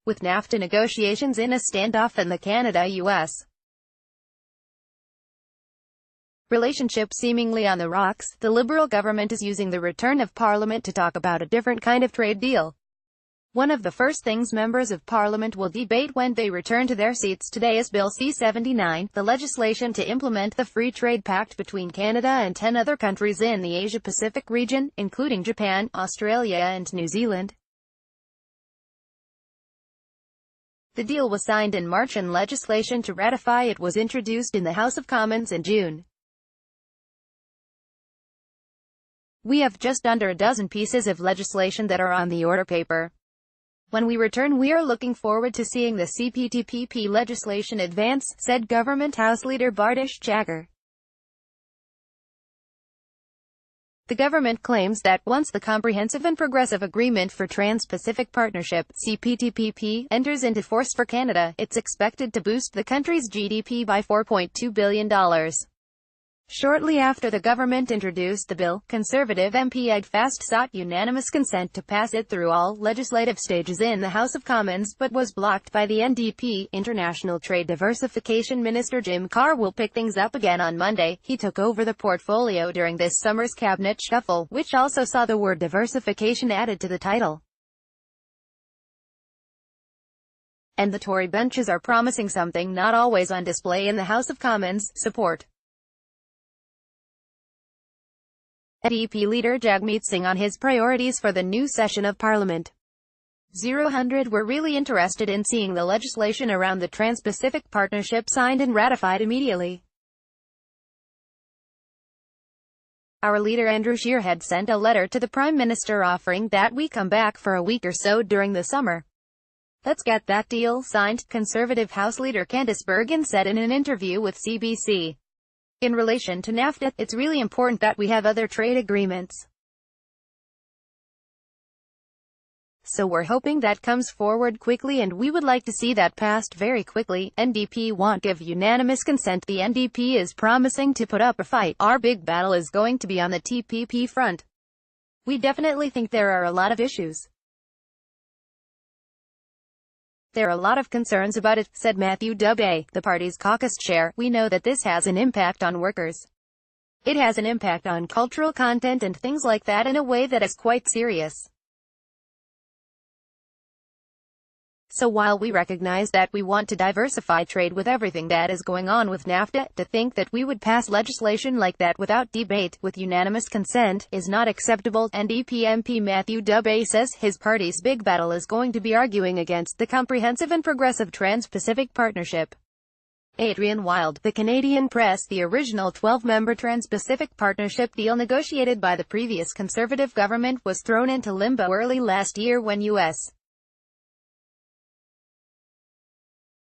With NAFTA negotiations in a standoff and the Canada-U.S. relationship seemingly on the rocks, the Liberal government is using the return of Parliament to talk about a different kind of trade deal. One of the first things members of Parliament will debate when they return to their seats today is Bill C-79, the legislation to implement the Free Trade Pact between Canada and 10 other countries in the Asia-Pacific region, including Japan, Australia and New Zealand. The deal was signed in March and legislation to ratify it was introduced in the House of Commons in June. We have just under a dozen pieces of legislation that are on the order paper. When we return we are looking forward to seeing the CPTPP legislation advance, said Government House Leader Bardish Jagger. The government claims that once the Comprehensive and Progressive Agreement for Trans-Pacific Partnership (CPTPP) enters into force for Canada, it's expected to boost the country's GDP by $4.2 billion. Shortly after the government introduced the bill, Conservative MP Ed Fast sought unanimous consent to pass it through all legislative stages in the House of Commons but was blocked by the NDP. International Trade Diversification Minister Jim Carr will pick things up again on Monday. He took over the portfolio during this summer's cabinet shuffle, which also saw the word diversification added to the title. And the Tory benches are promising something not always on display in the House of Commons: support. NDP leader Jagmeet Singh on his priorities for the new session of Parliament. 0-100 were really interested in seeing the legislation around the Trans-Pacific Partnership signed and ratified immediately. Our leader Andrew Scheer had sent a letter to the Prime Minister offering that we come back for a week or so during the summer. Let's get that deal signed, Conservative House Leader Candice Bergen said in an interview with CBC. In relation to NAFTA, it's really important that we have other trade agreements. So we're hoping that comes forward quickly and we would like to see that passed very quickly. NDP won't give unanimous consent. The NDP is promising to put up a fight. Our big battle is going to be on the TPP front. We definitely think there are a lot of issues. There are a lot of concerns about it, said Matthew Dubé, the party's caucus chair. We know that this has an impact on workers. It has an impact on cultural content and things like that in a way that is quite serious. So while we recognize that we want to diversify trade with everything that is going on with NAFTA, to think that we would pass legislation like that without debate, with unanimous consent, is not acceptable. NDP MP Matthew Dubé says his party's big battle is going to be arguing against the Comprehensive and Progressive Trans-Pacific Partnership. Adrian Wild, the Canadian Press. The original 12-member Trans-Pacific Partnership deal negotiated by the previous Conservative government was thrown into limbo early last year when U.S.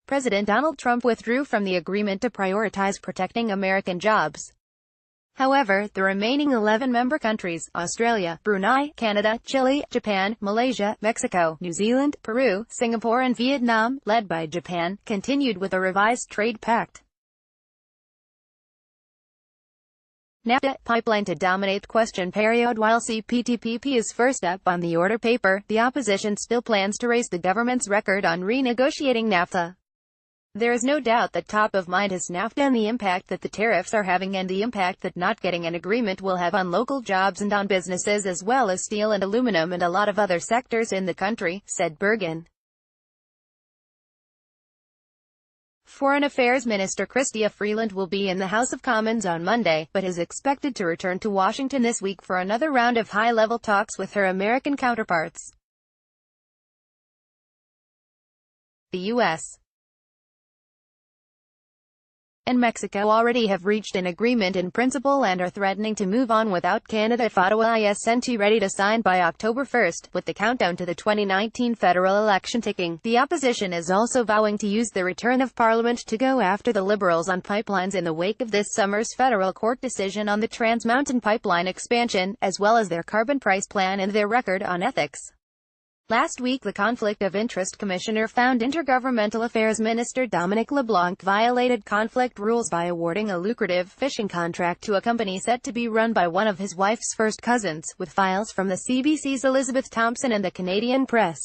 President Donald Trump withdrew from the agreement to prioritize protecting American jobs. However, the remaining 11 member countries, Australia, Brunei, Canada, Chile, Japan, Malaysia, Mexico, New Zealand, Peru, Singapore and Vietnam, led by Japan, continued with a revised trade pact. NAFTA pipeline to dominate question period. While CPTPP is first up on the order paper, the opposition still plans to raise the government's record on renegotiating NAFTA. There is no doubt that top of mind is NAFTA and the impact that the tariffs are having and the impact that not getting an agreement will have on local jobs and on businesses as well as steel and aluminum and a lot of other sectors in the country, said Bergen. Foreign Affairs Minister Chrystia Freeland will be in the House of Commons on Monday, but is expected to return to Washington this week for another round of high-level talks with her American counterparts. The U.S. and Mexico already have reached an agreement in principle and are threatening to move on without Canada if Ottawa isn't ready to sign by October 1, with the countdown to the 2019 federal election ticking. The opposition is also vowing to use the return of Parliament to go after the Liberals on pipelines in the wake of this summer's federal court decision on the Trans Mountain Pipeline expansion, as well as their carbon price plan and their record on ethics. Last week, the Conflict of Interest Commissioner found Intergovernmental Affairs Minister Dominic LeBlanc violated conflict rules by awarding a lucrative fishing contract to a company set to be run by one of his wife's first cousins, with files from the CBC's Elizabeth Thompson and the Canadian Press.